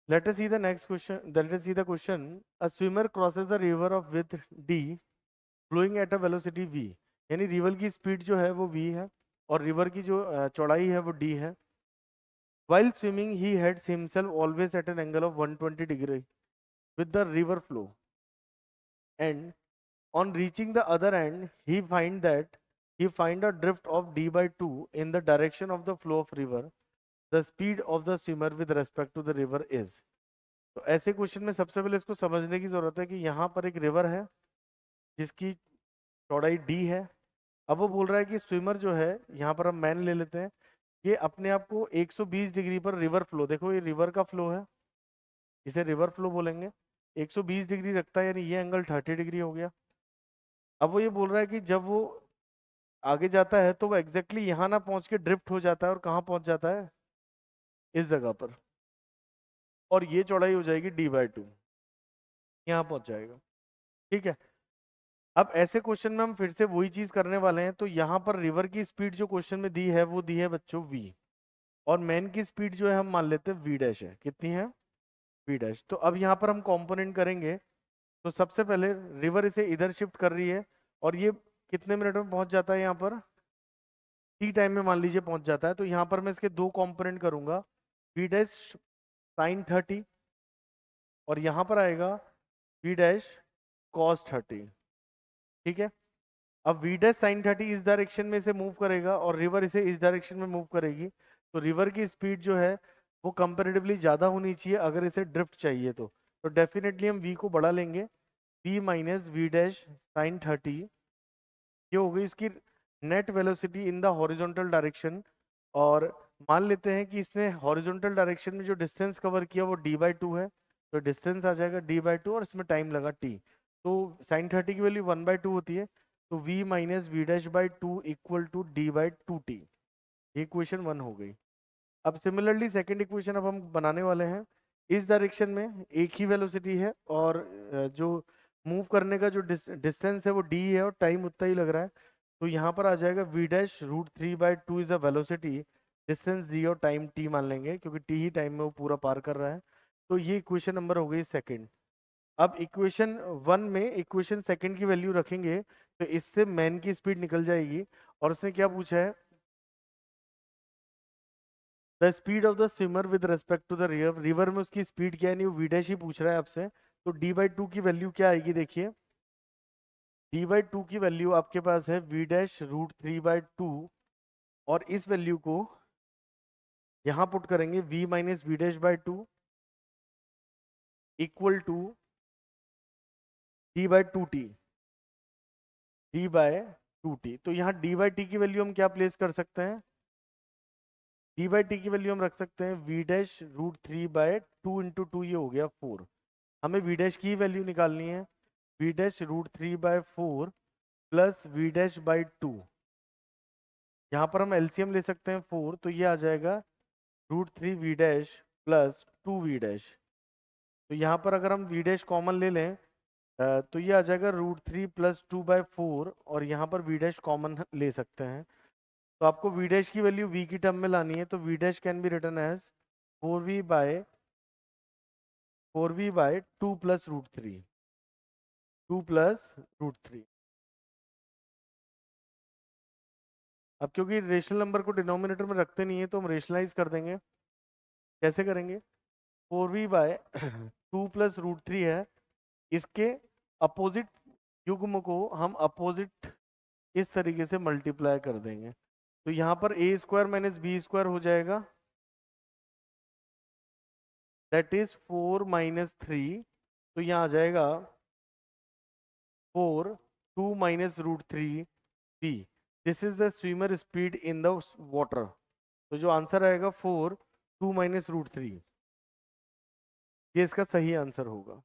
Let us see the next question. Let us see the question. A swimmer crosses the river of width d, flowing at a velocity v. यानी river की speed जो है वो v है और river की जो चौड़ाई है वो d है. While swimming, he heads himself always at an angle of 120 degree with the river flow. And on reaching the other end, he find a drift of d by 2 in the direction of the flow of river. The speed of the swimmer with respect to the river is. तो ऐसे question में सबसे पहले इसको समझने की जरूरत है कि यहाँ पर एक रिवर है जिसकी चौड़ाई डी है. अब वो बोल रहा है कि स्विमर जो है, यहाँ पर हम मैन ले लेते हैं, ये अपने आप को 120 डिग्री पर रिवर फ्लो, देखो ये रिवर का फ्लो है, इसे रिवर फ्लो बोलेंगे, 120 डिग्री रखता है, यानी ये एंगल 30 डिग्री हो गया. अब वो ये बोल रहा है कि जब वो आगे जाता है तो वो एग्जैक्टली यहाँ ना पहुंच के ड्रिफ्ट हो जाता है, और कहाँ पहुंच जाता है, इस जगह पर, और ये चौड़ाई हो जाएगी डी बाई 2, यहाँ पहुंच जाएगा. ठीक है. अब ऐसे क्वेश्चन में हम फिर से वही चीज करने वाले हैं. तो यहाँ पर रिवर की स्पीड जो क्वेश्चन में दी है वो दी है बच्चों v, और मैन की स्पीड जो है हम मान लेते हैं v डैश है. कितनी है, v डैश. तो अब यहाँ पर हम कंपोनेंट करेंगे. तो सबसे पहले रिवर इसे इधर शिफ्ट कर रही है, और ये कितने मिनट में पहुंच जाता है यहाँ पर, टी टाइम में मान लीजिए पहुंच जाता है. तो यहाँ पर मैं इसके दो कंपोनेंट करूंगा, v डैश साइन 30, और यहाँ पर आएगा v डैश कॉस 30. ठीक है. अब v डैश साइन 30 इस डायरेक्शन में इसे मूव करेगा और रिवर इसे इस डायरेक्शन में मूव करेगी. तो रिवर की स्पीड जो है वो कंपैरेटिवली ज़्यादा होनी चाहिए अगर इसे ड्रिफ्ट चाहिए तो डेफिनेटली हम v को बढ़ा लेंगे. v minus v dash sine 30, ये हो गई इसकी net velocity in the horizontal direction. और मान लेते हैं कि इसने हॉरिजॉन्टल डायरेक्शन में जो डिस्टेंस कवर किया वो d बाई 2 है, तो डिस्टेंस आ जाएगा d बाई 2 और इसमें टाइम लगा t. तो साइन 30 की वैल्यू 1 बाई 2 होती है. तो v minus v dash by 2 equal to d by 2t. ये इक्वेशन 1 हो गई. अब सिमिलरली सेकेंड इक्वेशन अब हम बनाने वाले हैं. इस डायरेक्शन में एक ही वेलोसिटी है, और जो मूव करने का जो डिस्टेंस है वो d है, और टाइम उतना ही लग रहा है. तो यहाँ पर आ जाएगा v dash root 3/2 is a velocity, distance d और टाइम t मान लेंगे क्योंकि t ही टाइम में वो पूरा पार कर रहा है. तो ये इक्वेशन नंबर हो गई सेकेंड. अब इक्वेशन 1 में इक्वेशन सेकेंड की वैल्यू रखेंगे तो इससे मैन की स्पीड निकल जाएगी. और उसने क्या पूछा है, the speed of the swimmer with respect to the river. River में उसकी स्पीड क्या है, नहीं वो v डैश ही पूछ रहा है आपसे. तो d बाई 2 की वैल्यू क्या आएगी, देखिए d बाई 2 की वैल्यू आपके पास है v डैश रूट 3/2, और इस वैल्यू को यहाँ पुट करेंगे v minus v dash by 2 equal to d by 2t, d by 2t. तो यहाँ d बाई t की वैल्यू हम क्या प्लेस कर सकते हैं, d बाई t की वैल्यू हम रख सकते हैं v डैश रूट 3/2 इंटू 2, ये हो गया 4. हमें v डैश की वैल्यू निकालनी है, v dash root 3/4 plus v dash by 2. यहाँ पर हम एलसीएम ले सकते हैं 4, तो ये आ जाएगा root 3 v dash plus 2 v dash. तो यहाँ पर अगर हम वी डैश कॉमन ले लें तो ये आ जाएगा रूट 3 प्लस 2/4, और यहाँ पर वी डैश कॉमन ले सकते हैं. तो आपको वी डैश की वैल्यू v की टर्म में लानी है. तो v dash can be written as 4v by 2 plus root 3, 2 plus root 3. अब क्योंकि रेशनल नंबर को डिनोमिनेटर में रखते नहीं है तो हम रेशनलाइज कर देंगे. कैसे करेंगे, 4v/2 प्लस रूट 3 है, इसके अपोजिट युग्म को हम अपोजिट इस तरीके से मल्टीप्लाई कर देंगे. तो यहाँ पर a square minus b square हो जाएगा, दैट इज 4 माइनस 3. तो यहाँ आ जाएगा 4 2 minus root 3 b. This is the swimmer speed in the water. तो जो आंसर आएगा 4 2 माइनस रूट 3, ये इसका सही आंसर होगा.